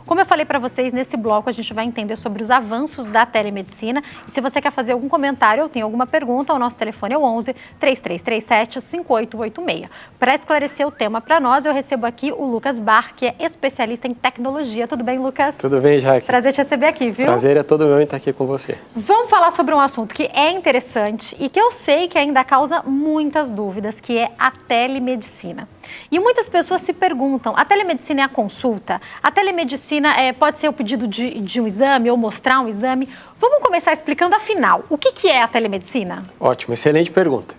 Como eu falei para vocês, nesse bloco a gente vai entender sobre os avanços da telemedicina. E se você quer fazer algum comentário ou tem alguma pergunta, o nosso telefone é o 11 3337 5886. Para esclarecer o tema para nós, eu recebo aqui o Lucas Bar, que é especialista em tecnologia. Tudo bem, Lucas? Tudo bem, Jaque. Prazer te receber aqui, viu? Prazer é todo meu em estar aqui com você. Vamos falar sobre um assunto que é interessante e que eu sei que ainda causa muitas dúvidas, que é a telemedicina. E muitas pessoas se perguntam, a telemedicina é a consulta? A telemedicina pode ser o pedido de um exame ou mostrar um exame? Vamos começar explicando, afinal, o que é a telemedicina? Ótimo, excelente pergunta.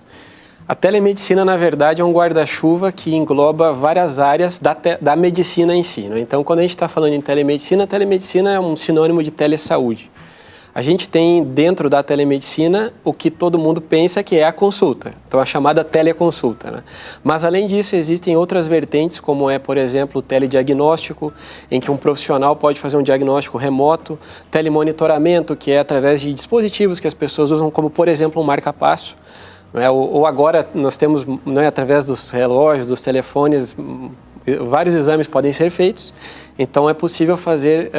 A telemedicina, na verdade, é um guarda-chuva que engloba várias áreas da medicina em si, né? Então, quando a gente está falando em telemedicina, a telemedicina é um sinônimo de telesaúde. A gente tem dentro da telemedicina o que todo mundo pensa que é a consulta, então a chamada teleconsulta, né? Mas além disso existem outras vertentes, como é, por exemplo, o telediagnóstico, em que um profissional pode fazer um diagnóstico remoto, telemonitoramento, que é através de dispositivos que as pessoas usam, como por exemplo um marca-passo, né? Ou agora nós temos, né, através dos relógios, dos telefones, vários exames podem ser feitos, então é possível fazer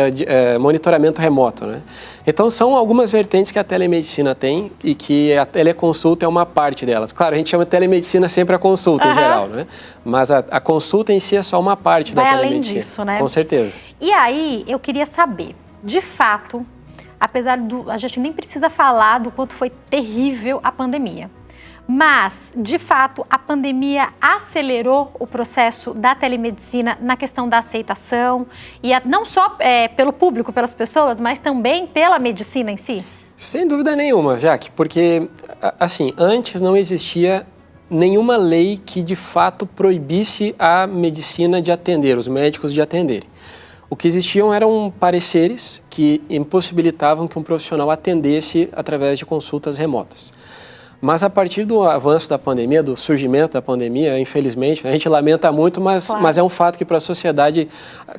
monitoramento remoto, né? Então são algumas vertentes que a telemedicina tem e que a teleconsulta é uma parte delas. Claro, a gente chama de telemedicina sempre a consulta em geral, né? Mas a consulta em si é só uma parte da telemedicina. Além disso, né? Com certeza. E aí eu queria saber, de fato, apesar a gente nem precisa falar do quanto foi terrível a pandemia. Mas, de fato, a pandemia acelerou o processo da telemedicina na questão da aceitação, e não só pelo público, pelas pessoas, mas também pela medicina em si? Sem dúvida nenhuma, Jaque, porque, assim, antes não existia nenhuma lei que, de fato, proibisse a medicina de atender, os médicos de atenderem. O que existiam eram pareceres que impossibilitavam que um profissional atendesse através de consultas remotas. Mas a partir do avanço da pandemia, do surgimento da pandemia, infelizmente, a gente lamenta muito, mas é um fato que para a sociedade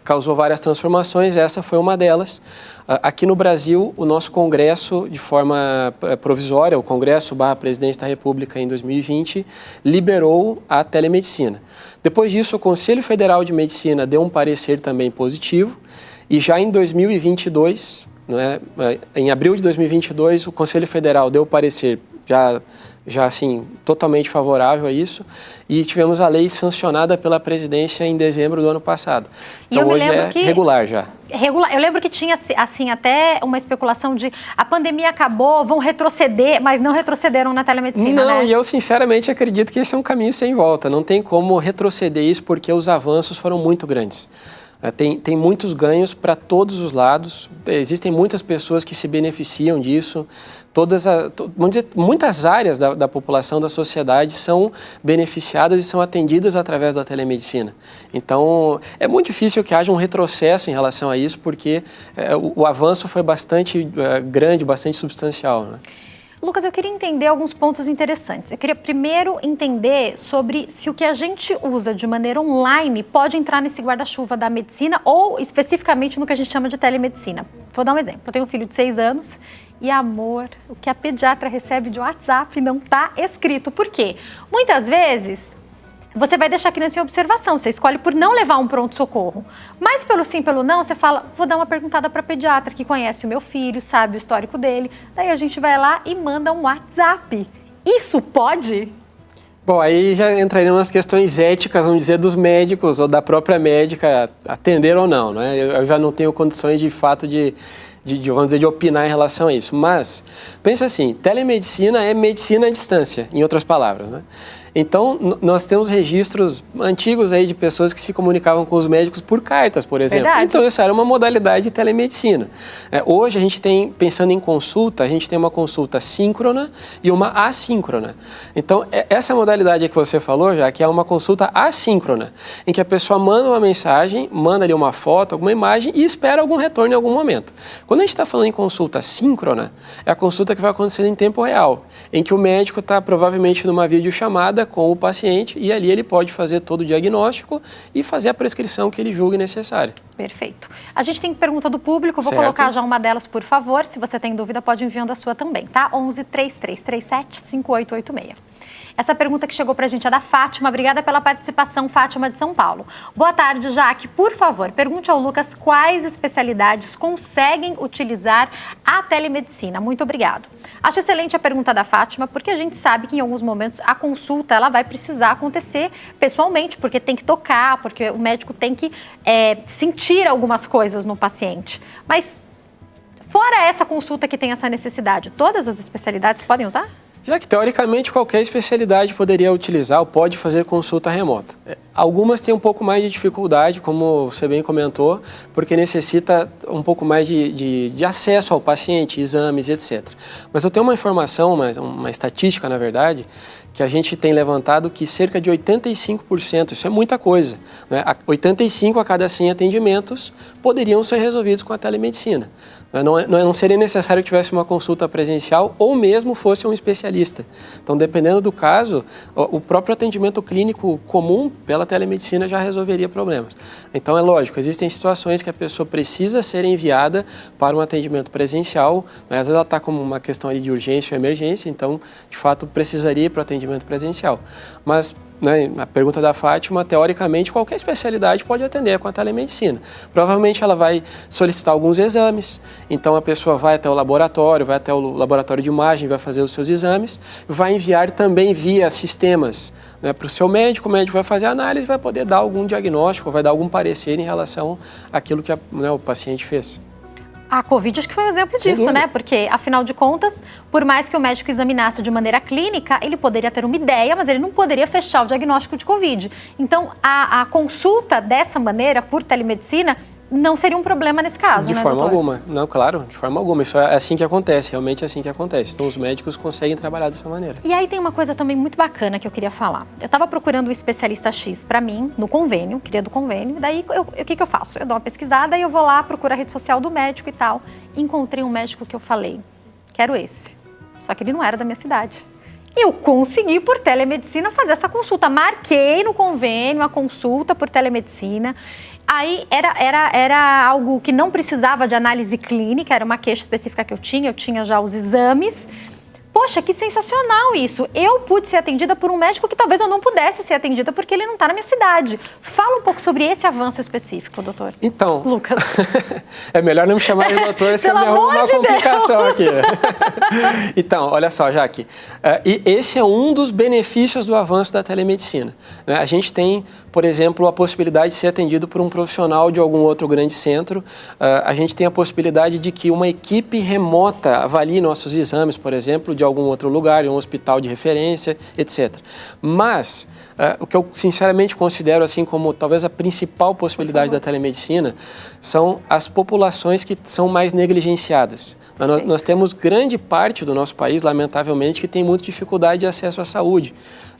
causou várias transformações, essa foi uma delas. Aqui no Brasil, o nosso Congresso, de forma provisória, o Congresso/Presidência da República em 2020, liberou a telemedicina. Depois disso, o Conselho Federal de Medicina deu um parecer também positivo e já em 2022, né, em abril de 2022, o Conselho Federal deu o parecer já assim, totalmente favorável a isso, e tivemos a lei sancionada pela presidência em dezembro do ano passado. Então hoje é regular já. Eu lembro que tinha assim até uma especulação de a pandemia acabou, vão retroceder, mas não retrocederam na telemedicina, Não, né? e eu sinceramente acredito que esse é um caminho sem volta, não tem como retroceder isso porque os avanços foram muito grandes. Tem muitos ganhos para todos os lados, existem muitas pessoas que se beneficiam disso, vamos dizer, muitas áreas da população, da sociedade são beneficiadas e são atendidas através da telemedicina. Então, é muito difícil que haja um retrocesso em relação a isso, porque o avanço foi bastante grande, bastante substancial, né? Lucas, eu queria entender alguns pontos interessantes. Eu queria primeiro entender sobre se o que a gente usa de maneira online pode entrar nesse guarda-chuva da medicina ou especificamente no que a gente chama de telemedicina. Vou dar um exemplo. Eu tenho um filho de 6 anos e, amor, o que a pediatra recebe de WhatsApp não está escrito. Por quê? Muitas vezes você vai deixar a criança em observação, você escolhe por não levar um pronto-socorro. Mas pelo sim, pelo não, você fala, vou dar uma perguntada para a pediatra que conhece o meu filho, sabe o histórico dele. Daí a gente vai lá e manda um WhatsApp. Isso pode? Bom, aí já entrariam nas questões éticas, vamos dizer, dos médicos ou da própria médica atender ou não, né? Eu já não tenho condições de fato vamos dizer, de opinar em relação a isso. Mas, pensa assim, telemedicina é medicina à distância, em outras palavras, né? Então, nós temos registros antigos aí de pessoas que se comunicavam com os médicos por cartas, por exemplo. Verdade. Então, isso era uma modalidade de telemedicina. Hoje, a gente tem, pensando em consulta, a gente tem uma consulta síncrona e uma assíncrona. Então, essa modalidade que você falou, já que é uma consulta assíncrona, em que a pessoa manda uma mensagem, manda ali uma foto, alguma imagem e espera algum retorno em algum momento. Quando a gente está falando em consulta síncrona, é a consulta que vai acontecendo em tempo real, em que o médico está provavelmente numa videochamada com o paciente e ali ele pode fazer todo o diagnóstico e fazer a prescrição que ele julgue necessária. Perfeito. A gente tem pergunta do público, vou Certo. colocar já uma delas, por favor. Se você tem dúvida, pode ir enviando a sua também, tá? 11 3337 5886. Essa pergunta que chegou pra gente é da Fátima. Obrigada pela participação, Fátima de São Paulo. Boa tarde, Jaque. Por favor, pergunte ao Lucas quais especialidades conseguem utilizar a telemedicina. Muito obrigado. Acho excelente a pergunta da Fátima, porque a gente sabe que em alguns momentos a consulta ela vai precisar acontecer pessoalmente, porque tem que tocar, porque o médico tem que sentir algumas coisas no paciente. Mas fora essa consulta que tem essa necessidade, todas as especialidades podem usar? Já que, teoricamente, qualquer especialidade poderia utilizar ou pode fazer consulta remota. Algumas têm um pouco mais de dificuldade, como você bem comentou, porque necessita um pouco mais de acesso ao paciente, exames, etc. Mas eu tenho uma informação, uma estatística, na verdade, que a gente tem levantado que cerca de 85%, isso é muita coisa, né? 85 a cada 100 atendimentos poderiam ser resolvidos com a telemedicina. Não seria necessário que tivesse uma consulta presencial ou mesmo fosse um especialista. Então, dependendo do caso, o próprio atendimento clínico comum pela telemedicina já resolveria problemas. Então, é lógico, existem situações que a pessoa precisa ser enviada para um atendimento presencial, né? Às vezes ela está com uma questão ali de urgência ou emergência, então, de fato, precisaria ir para o atendimento presencial. Mas, né, a pergunta da Fátima, teoricamente, qualquer especialidade pode atender com a telemedicina. Provavelmente ela vai solicitar alguns exames, então a pessoa vai até o laboratório, de imagem, vai fazer os seus exames, vai enviar também via sistemas, né, para o seu médico, o médico vai fazer a análise e vai poder dar algum diagnóstico, vai dar algum parecer em relação àquilo que o paciente fez. A Covid acho que foi um exemplo disso, né? Porque, afinal de contas, por mais que o médico examinasse de maneira clínica, ele poderia ter uma ideia, mas ele não poderia fechar o diagnóstico de Covid. Então, a consulta dessa maneira, por telemedicina, não seria um problema nesse caso, né, De forma doutor? alguma. Não, claro, de forma alguma. Isso é assim que acontece, realmente é assim que acontece. Então, os médicos conseguem trabalhar dessa maneira. E aí tem uma coisa também muito bacana que eu queria falar. Eu estava procurando um especialista X para mim, no convênio, queria do convênio. Daí, o que eu faço? Eu dou uma pesquisada e eu vou lá, procuro a rede social do médico e tal. Encontrei um médico que eu falei, quero esse. Só que ele não era da minha cidade. Eu consegui, por telemedicina, fazer essa consulta. Marquei no convênio a consulta por telemedicina. Aí era algo que não precisava de análise clínica, era uma queixa específica que eu tinha já os exames. Poxa, que sensacional isso! Eu pude ser atendida por um médico que talvez eu não pudesse ser atendida porque ele não está na minha cidade. Fala um pouco sobre esse avanço específico, doutor. Então, Lucas. É melhor não me chamar de doutor, se eu me arrumo uma complicação aqui. Então, olha só, Jaque, e esse é um dos benefícios do avanço da telemedicina. A gente tem, por exemplo, a possibilidade de ser atendido por um profissional de algum outro grande centro. A gente tem a possibilidade de que uma equipe remota avalie nossos exames, por exemplo, de algum outro lugar, em um hospital de referência, etc. Mas, o que eu sinceramente considero assim como talvez a principal possibilidade da telemedicina são as populações que são mais negligenciadas. Nós temos grande parte do nosso país, lamentavelmente, que tem muita dificuldade de acesso à saúde.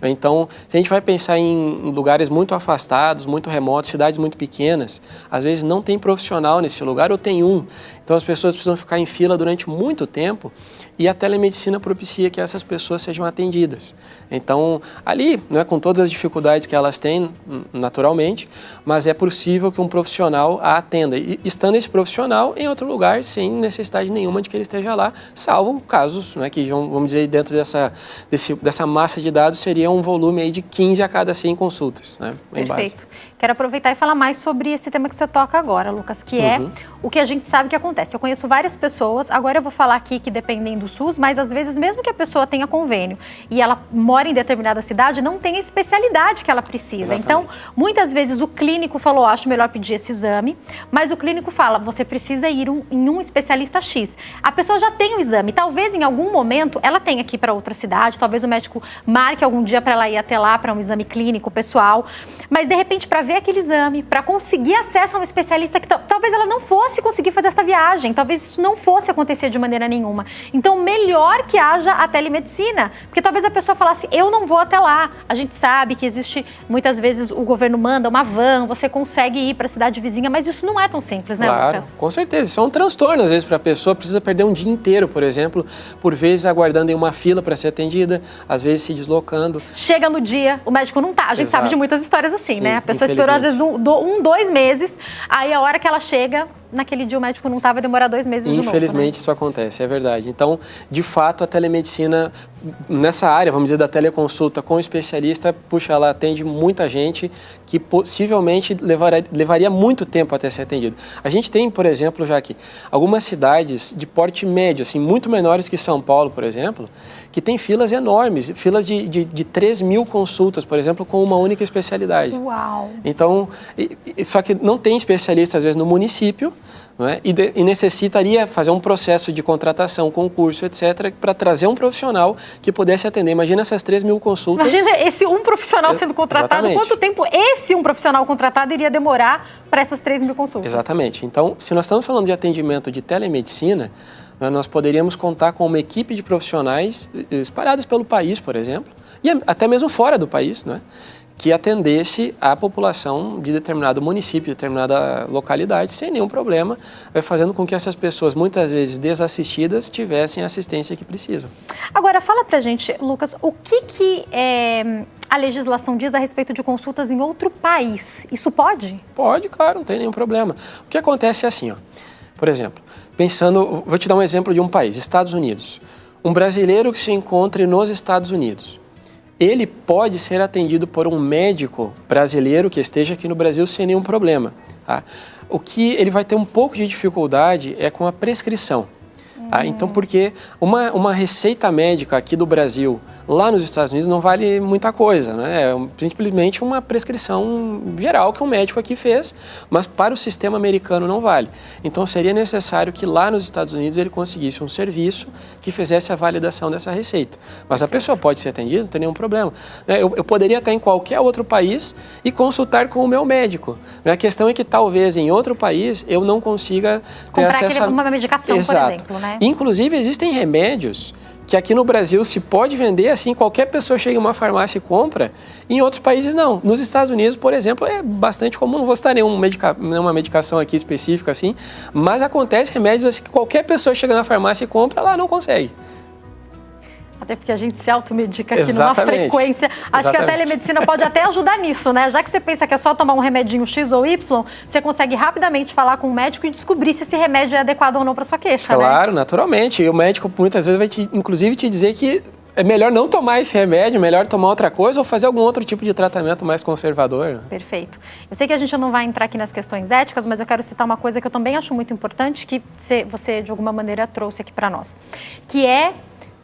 Então, se a gente vai pensar em lugares muito afastados, muito remotos, cidades muito pequenas, às vezes não tem profissional nesse lugar ou tem um. Então, as pessoas precisam ficar em fila durante muito tempo e a telemedicina propicia que essas pessoas sejam atendidas. Então, ali, né, com todas as dificuldades que elas têm, naturalmente, mas é possível que um profissional a atenda. E estando esse profissional em outro lugar, sem necessidade nenhuma de que ele esteja lá, salvo casos, né, que, vamos dizer, dentro dessa massa de dados seria um volume aí de 15 a cada 100 consultas, né, em Perfeito. base. Quero aproveitar e falar mais sobre esse tema que você toca agora, Lucas, que é o que a gente sabe que acontece. Eu conheço várias pessoas, agora eu vou falar aqui que dependem do SUS, mas às vezes mesmo que a pessoa tenha convênio e ela mora em determinada cidade, não tem a especialidade que ela precisa. Exatamente. Então, muitas vezes o clínico falou, acho melhor pedir esse exame, mas o clínico fala, você precisa ir em um especialista X. A pessoa já tem o exame, talvez em algum momento ela tenha que ir para outra cidade, talvez o médico marque algum dia para ela ir até lá para um exame clínico pessoal, mas de repente para ver aquele exame, para conseguir acesso a um especialista que talvez ela não fosse conseguir fazer essa viagem, talvez isso não fosse acontecer de maneira nenhuma. Então, melhor que haja a telemedicina, porque talvez a pessoa falasse, eu não vou até lá. A gente sabe que existe, muitas vezes o governo manda uma van, você consegue ir para a cidade vizinha, mas isso não é tão simples, né, claro, Lucas? Com certeza, isso é um transtorno às vezes para a pessoa, precisa perder um dia inteiro, por exemplo, por vezes aguardando em uma fila para ser atendida, às vezes se deslocando. Chega no dia, o médico não tá, a gente sabe de muitas histórias assim, Sim, né? A pessoa esperou às vezes 2 meses, aí a hora que ela chega, naquele dia o médico não estava, demorar 2 meses de novo. Infelizmente isso acontece, é verdade. Então, de fato, a telemedicina, nessa área, vamos dizer, da teleconsulta com o especialista, puxa, ela atende muita gente que possivelmente levaria muito tempo até ser atendido. A gente tem, por exemplo, já aqui, algumas cidades de porte médio, assim, muito menores que São Paulo, por exemplo, que tem filas enormes, filas de 3 mil consultas, por exemplo, com uma única especialidade. Uau! Então, só que não tem especialista, às vezes, no município, não é? E necessitaria fazer um processo de contratação, concurso, etc., para trazer um profissional que pudesse atender. Imagina essas 3 mil consultas. Imagina esse um profissional sendo contratado. Exatamente. Quanto tempo esse um profissional contratado iria demorar para essas 3 mil consultas? Exatamente. Então, se nós estamos falando de atendimento de telemedicina, nós poderíamos contar com uma equipe de profissionais espalhados pelo país, por exemplo, e até mesmo fora do país, não é? Que atendesse a população de determinado município, de determinada localidade, sem nenhum problema, fazendo com que essas pessoas, muitas vezes desassistidas, tivessem a assistência que precisam. Agora, fala pra gente, Lucas, o que a legislação diz a respeito de consultas em outro país? Isso pode? Pode, claro, não tem nenhum problema. O que acontece é assim, ó, por exemplo, pensando, vou te dar um exemplo de um país, Estados Unidos. Um brasileiro que se encontre nos Estados Unidos, ele pode ser atendido por um médico brasileiro que esteja aqui no Brasil sem nenhum problema. Tá? O que ele vai ter um pouco de dificuldade é com a prescrição. Tá? Então, porque uma receita médica aqui do Brasil, lá nos Estados Unidos, não vale muita coisa, né? É simplesmente uma prescrição geral que um médico aqui fez, mas para o sistema americano não vale. Então, seria necessário que lá nos Estados Unidos ele conseguisse um serviço que fizesse a validação dessa receita. Mas a pessoa pode ser atendida, não tem nenhum problema. Eu poderia estar em qualquer outro país e consultar com o meu médico. A questão é que talvez em outro país eu não consiga ter acesso a uma medicação, Exato. Por exemplo, né? Inclusive, existem remédios que aqui no Brasil se pode vender, assim, qualquer pessoa chega em uma farmácia e compra, em outros países não. Nos Estados Unidos, por exemplo, é bastante comum, não vou citar nenhuma medicação aqui específica, assim, mas acontece remédios assim, que qualquer pessoa chega na farmácia e compra, lá não consegue. Até porque a gente se automedica aqui Exatamente. numa frequência. Acho que a telemedicina pode até ajudar nisso, né? Já que você pensa que é só tomar um remedinho X ou Y, você consegue rapidamente falar com o médico e descobrir se esse remédio é adequado ou não para sua queixa, Claro, né? naturalmente. E o médico muitas vezes vai inclusive te dizer que é melhor não tomar esse remédio, melhor tomar outra coisa ou fazer algum outro tipo de tratamento mais conservador. Né? Perfeito. Eu sei que a gente não vai entrar aqui nas questões éticas, mas eu quero citar uma coisa que eu também acho muito importante, que você de alguma maneira trouxe aqui para nós, que é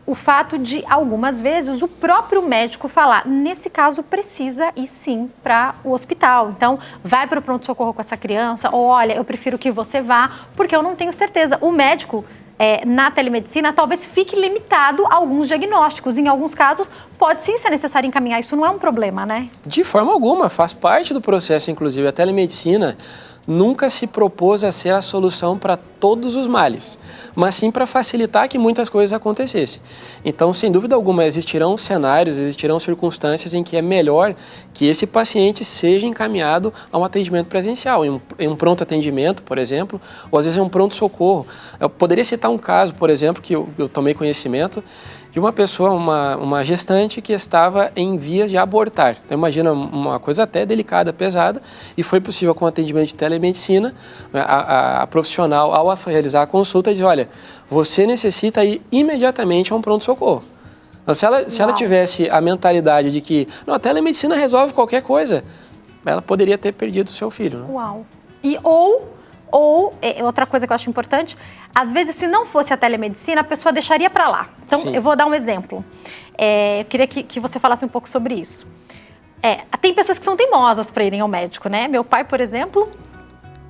o fato de, algumas vezes, o próprio médico falar, nesse caso, precisa ir sim para o hospital. Então, vai para o pronto-socorro com essa criança, ou olha, eu prefiro que você vá, porque eu não tenho certeza. O médico, na telemedicina, talvez fique limitado a alguns diagnósticos. Em alguns casos, pode sim ser necessário encaminhar. Isso não é um problema, né? De forma alguma, faz parte do processo, inclusive. A telemedicina nunca se propôs a ser a solução para todos os males, mas sim para facilitar que muitas coisas acontecessem. Então, sem dúvida alguma, existirão cenários, existirão circunstâncias em que é melhor que esse paciente seja encaminhado a um atendimento presencial, em um pronto atendimento, por exemplo, ou às vezes em um pronto-socorro. Eu poderia citar um caso, por exemplo, que eu tomei conhecimento, de uma pessoa, uma gestante que estava em vias de abortar. Então, imagina uma coisa até delicada, pesada, e foi possível com o atendimento de telemedicina, a profissional, ao realizar a consulta, diz, olha, você necessita ir imediatamente a um pronto-socorro. Então, se ela tivesse a mentalidade de que não, a telemedicina resolve qualquer coisa, ela poderia ter perdido o seu filho. Né? Uau! Outra coisa que eu acho importante, às vezes, se não fosse a telemedicina, a pessoa deixaria para lá. Então, Sim. Eu vou dar um exemplo. Eu queria que você falasse um pouco sobre isso. Tem pessoas que são teimosas para irem ao médico, né? Meu pai, por exemplo,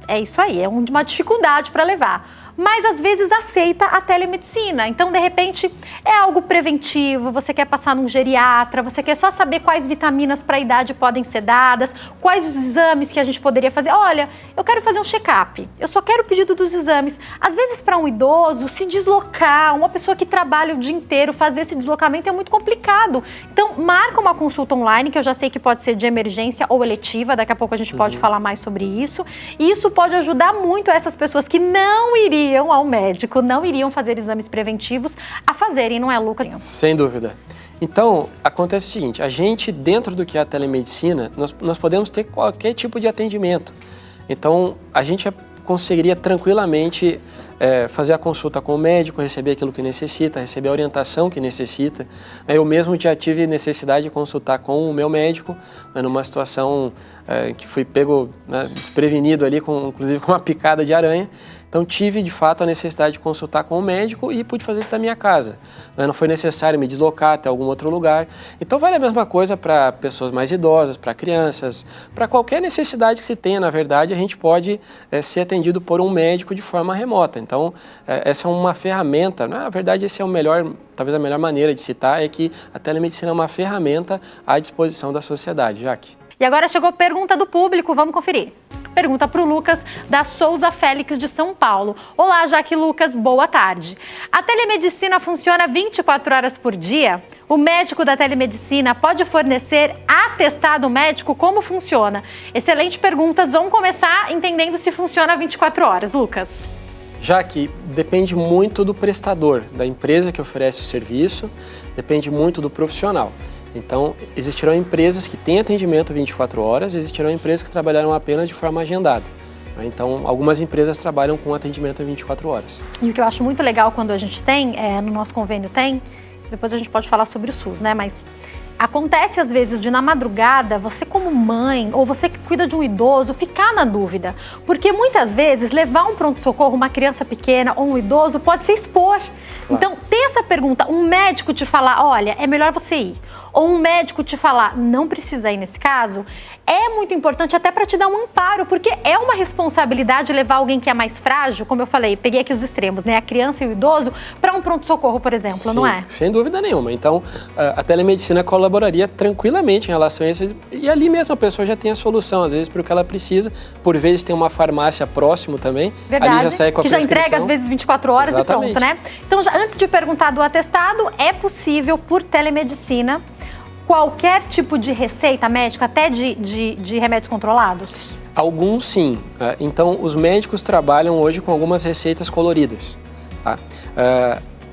é isso aí, é uma dificuldade para levar. Mas, às vezes, aceita a telemedicina. Então, de repente, é algo preventivo, você quer passar num geriatra, você quer só saber quais vitaminas para a idade podem ser dadas, quais os exames que a gente poderia fazer. Olha, eu quero fazer um check-up, eu só quero o pedido dos exames. Às vezes, para um idoso, se deslocar, uma pessoa que trabalha o dia inteiro, fazer esse deslocamento é muito complicado. Então, marca uma consulta online, que eu já sei que pode ser de emergência ou eletiva, daqui a pouco a gente pode falar mais sobre isso. E isso pode ajudar muito essas pessoas que não iriam ao médico, não iriam fazer exames preventivos a fazerem, não é, Lucas? Sem dúvida. Então, acontece o seguinte, a gente, dentro do que é a telemedicina, nós podemos ter qualquer tipo de atendimento. Então, a gente conseguiria tranquilamente fazer a consulta com o médico, receber aquilo que necessita, receber a orientação que necessita. Eu mesmo já tive necessidade de consultar com o meu médico, numa situação que fui pego, né, desprevenido ali, inclusive com uma picada de aranha. Então tive de fato a necessidade de consultar com o médico e pude fazer isso da minha casa. Não foi necessário me deslocar até algum outro lugar. Então vale a mesma coisa para pessoas mais idosas, para crianças, para qualquer necessidade que se tenha, na verdade, a gente pode ser atendido por um médico de forma remota. Então essa é uma ferramenta, na verdade esse é o melhor, talvez a melhor maneira de citar é que a telemedicina é uma ferramenta à disposição da sociedade. Jaque. E agora chegou a pergunta do público, vamos conferir. Pergunta para o Lucas, da Souza Félix, de São Paulo. Olá, Jaque e Lucas, boa tarde. A telemedicina funciona 24 horas por dia? O médico da telemedicina pode fornecer atestado médico? Como funciona? Excelente perguntas, vamos começar entendendo se funciona 24 horas, Lucas. Jaque, depende muito do prestador, da empresa que oferece o serviço, depende muito do profissional. Então, existirão empresas que têm atendimento 24 horas, existirão empresas que trabalharão apenas de forma agendada. Então, algumas empresas trabalham com atendimento 24 horas. E o que eu acho muito legal quando a gente tem, no nosso convênio tem, depois a gente pode falar sobre o SUS, né? Mas acontece às vezes de na madrugada, você como mãe ou você que cuida de um idoso, ficar na dúvida. Porque muitas vezes levar um pronto-socorro, uma criança pequena ou um idoso pode se expor. Claro. Então, ter essa pergunta, um médico te falar, olha, é melhor você ir. Ou um médico te falar, não precisa ir nesse caso, é muito importante até para te dar um amparo, porque é uma responsabilidade levar alguém que é mais frágil, como eu falei, peguei aqui os extremos, né? A criança e o idoso, para um pronto-socorro, por exemplo, sim, não é? Sem dúvida nenhuma. Então, a telemedicina colaboraria tranquilamente em relação a isso. E ali mesmo a pessoa já tem a solução, às vezes, para o que ela precisa. Por vezes tem uma farmácia próximo também. Verdade, ali já sai com a que já entrega às vezes 24 horas. Exatamente. E pronto, né? Então, antes de perguntar do atestado, é possível, por telemedicina, qualquer tipo de receita médica, até de remédios controlados? Alguns sim. Então, os médicos trabalham hoje com algumas receitas coloridas. Tá?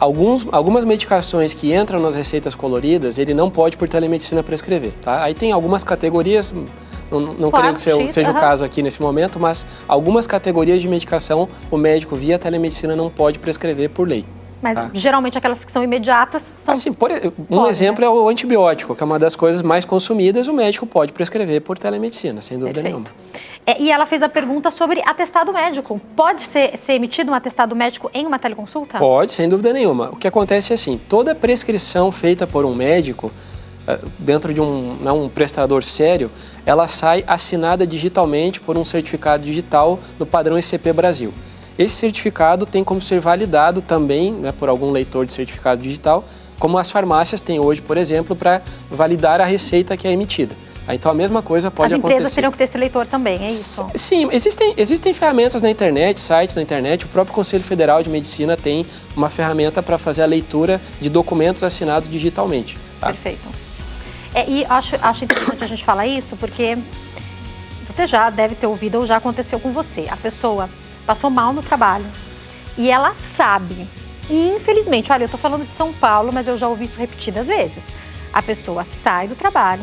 Algumas medicações que entram nas receitas coloridas, ele não pode por telemedicina prescrever. Tá? Aí tem algumas categorias, não claro, creio que seja o caso aqui nesse momento, mas algumas categorias de medicação o médico via telemedicina não pode prescrever por lei. Mas geralmente aquelas que são imediatas são... Assim, um exemplo é o antibiótico, que é uma das coisas mais consumidas, o médico pode prescrever por telemedicina, sem dúvida nenhuma. E ela fez a pergunta sobre atestado médico. Pode ser emitido um atestado médico em uma teleconsulta? Pode, sem dúvida nenhuma. O que acontece é assim, toda prescrição feita por um médico, dentro de um prestador sério, ela sai assinada digitalmente por um certificado digital no padrão ICP Brasil. Esse certificado tem como ser validado também, né, por algum leitor de certificado digital, como as farmácias têm hoje, por exemplo, para validar a receita que é emitida. Então a mesma coisa pode acontecer. As empresas teriam que ter esse leitor também, é isso? Sim, existem ferramentas na internet, sites na internet. O próprio Conselho Federal de Medicina tem uma ferramenta para fazer a leitura de documentos assinados digitalmente. Tá? Perfeito. E acho interessante a gente falar isso, porque você já deve ter ouvido ou já aconteceu com você. A pessoa passou mal no trabalho e ela sabe, e infelizmente, olha, eu tô falando de São Paulo, mas eu já ouvi isso repetidas vezes. A pessoa sai do trabalho,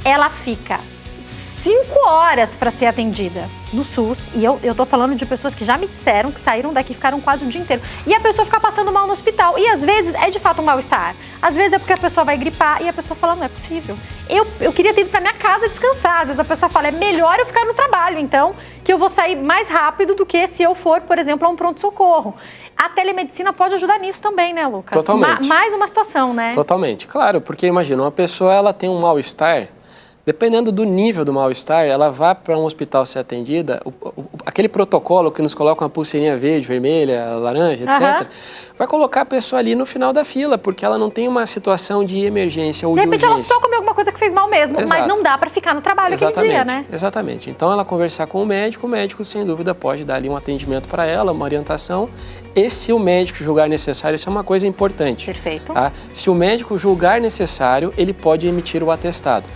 ela fica 5 horas para ser atendida no SUS, e eu tô falando de pessoas que já me disseram que saíram daqui e ficaram quase o dia inteiro. E a pessoa fica passando mal no hospital, e às vezes é de fato um mal-estar. Às vezes é porque a pessoa vai gripar e a pessoa fala, não é possível. Eu queria ter ido para minha casa descansar. Às vezes a pessoa fala, é melhor eu ficar no trabalho, então, que eu vou sair mais rápido do que se eu for, por exemplo, a um pronto-socorro. A telemedicina pode ajudar nisso também, né, Lucas? Totalmente. Mais uma situação, né? Totalmente, claro, porque imagina, uma pessoa ela tem um mal-estar, dependendo do nível do mal-estar, ela vai para um hospital ser atendida, aquele protocolo que nos coloca uma pulseirinha verde, vermelha, laranja, etc., vai colocar a pessoa ali no final da fila, porque ela não tem uma situação de emergência ou de urgência. De repente ela só comeu alguma coisa que fez mal mesmo, Exato. Mas não dá para ficar no trabalho aquele dia, né? Exatamente. Então ela conversar com o médico sem dúvida pode dar ali um atendimento para ela, uma orientação. E se o médico julgar necessário, isso é uma coisa importante. Perfeito. Tá? Se o médico julgar necessário, ele pode emitir o atestado.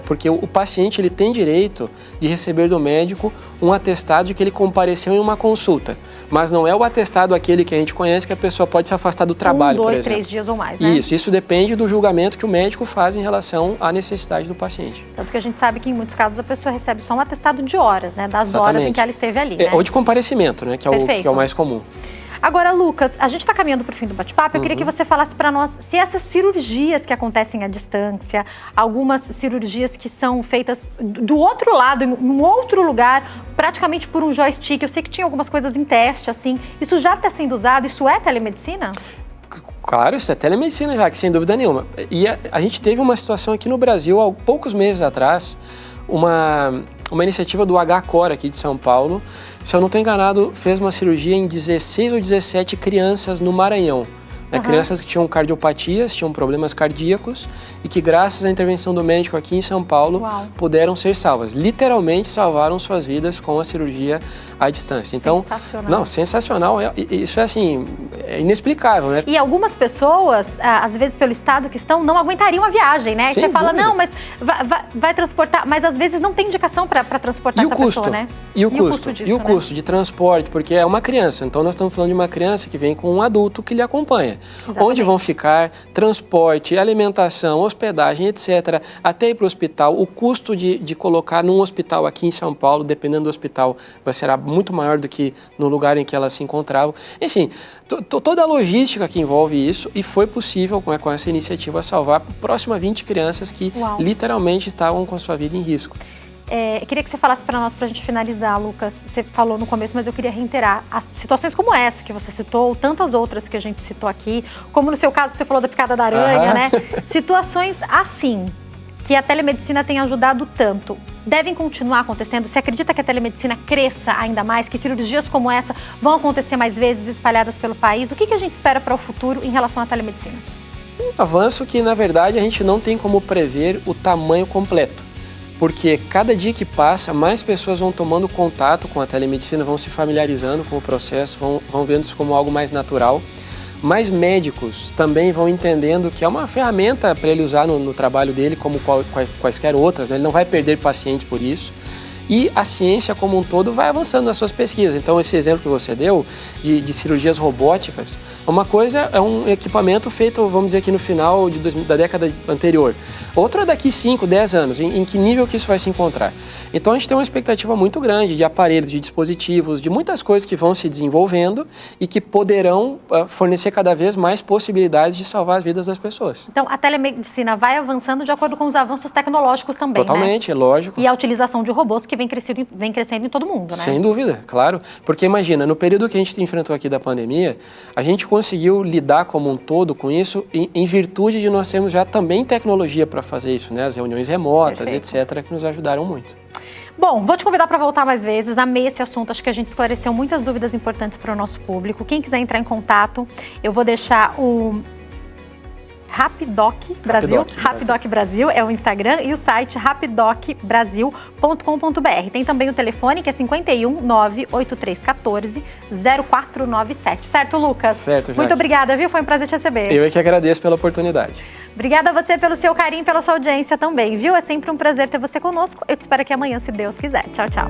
Porque o paciente ele tem direito de receber do médico um atestado de que ele compareceu em uma consulta, mas não é o atestado aquele que a gente conhece que a pessoa pode se afastar do trabalho, por exemplo. 2, 3 dias ou mais, né? Isso depende do julgamento que o médico faz em relação à necessidade do paciente. Tanto que a gente sabe que em muitos casos a pessoa recebe só um atestado de horas, né? Das horas em que ela esteve ali, né? Ou de comparecimento, né? Que é o mais comum. Agora, Lucas, a gente está caminhando para o fim do bate-papo. Eu queria que você falasse para nós se essas cirurgias que acontecem à distância, algumas cirurgias que são feitas do outro lado, em um outro lugar, praticamente por um joystick. Eu sei que tinha algumas coisas em teste, assim. Isso já está sendo usado? Isso é telemedicina? Claro, isso é telemedicina, já que sem dúvida nenhuma. E a gente teve uma situação aqui no Brasil, há poucos meses atrás, uma iniciativa do HCOR aqui de São Paulo, se eu não estou enganado, fez uma cirurgia em 16 ou 17 crianças no Maranhão. Crianças que tinham cardiopatias, tinham problemas cardíacos e que graças à intervenção do médico aqui em São Paulo puderam ser salvas. Literalmente salvaram suas vidas com a cirurgia à distância. Então, sensacional. Não, sensacional. Isso é assim, é inexplicável, né? E algumas pessoas, às vezes pelo estado que estão, não aguentariam a viagem, né? Sem você fala, dúvida. não, mas vai transportar, mas às vezes não tem indicação para transportar essa pessoa, né? E o custo disso, e o custo de transporte, porque é uma criança. Então nós estamos falando de uma criança que vem com um adulto que lhe acompanha. Exatamente. Onde vão ficar, transporte, alimentação, hospedagem, etc. Até ir para o hospital. O custo de colocar num hospital aqui em São Paulo, dependendo do hospital, será muito maior do que no lugar em que ela se encontrava. Enfim, toda a logística que envolve isso, e foi possível com essa iniciativa salvar próximo a 20 crianças que literalmente estavam com a sua vida em risco. Eu queria que você falasse para nós, para a gente finalizar, Lucas. Você falou no começo, mas eu queria reiterar. As situações como essa que você citou, ou tantas outras que a gente citou aqui, como no seu caso que você falou da picada da aranha, né? Situações assim, que a telemedicina tem ajudado tanto, devem continuar acontecendo? Você acredita que a telemedicina cresça ainda mais? Que cirurgias como essa vão acontecer mais vezes espalhadas pelo país? O que a gente espera para o futuro em relação à telemedicina? Um avanço que, na verdade, a gente não tem como prever o tamanho completo. Porque cada dia que passa, mais pessoas vão tomando contato com a telemedicina, vão se familiarizando com o processo, vão vendo isso como algo mais natural. Mais médicos também vão entendendo que é uma ferramenta para ele usar no trabalho dele, como quaisquer outras, né? Ele não vai perder pacientes por isso. E a ciência como um todo vai avançando nas suas pesquisas. Então, esse exemplo que você deu de cirurgias robóticas, uma coisa é um equipamento feito, vamos dizer aqui no final da década anterior. Outra é daqui 5, 10 anos, em que nível que isso vai se encontrar. Então, a gente tem uma expectativa muito grande de aparelhos, de dispositivos, de muitas coisas que vão se desenvolvendo e que poderão fornecer cada vez mais possibilidades de salvar as vidas das pessoas. Então, a telemedicina vai avançando de acordo com os avanços tecnológicos também, Totalmente, né? Lógico. E a utilização de robôs que vem crescendo em todo mundo, né? Sem dúvida, claro. Porque imagina, no período que a gente enfrentou aqui da pandemia, a gente conseguiu lidar como um todo com isso em virtude de nós termos já também tecnologia para fazer isso, né? As reuniões remotas, etc., que nos ajudaram muito. Bom, vou te convidar para voltar mais vezes. Amei esse assunto, acho que a gente esclareceu muitas dúvidas importantes para o nosso público. Quem quiser entrar em contato, eu vou deixar o Rapidoc Brasil. Rapidoc Brasil é o Instagram e o site rapidocbrasil.com.br. Tem também o telefone que é 51 98314 0497. Certo, Lucas? Certo, Jaque. Muito obrigada, viu? Foi um prazer te receber. Eu é que agradeço pela oportunidade. Obrigada a você pelo seu carinho, pela sua audiência também, viu? É sempre um prazer ter você conosco. Eu te espero aqui amanhã, se Deus quiser. Tchau, tchau.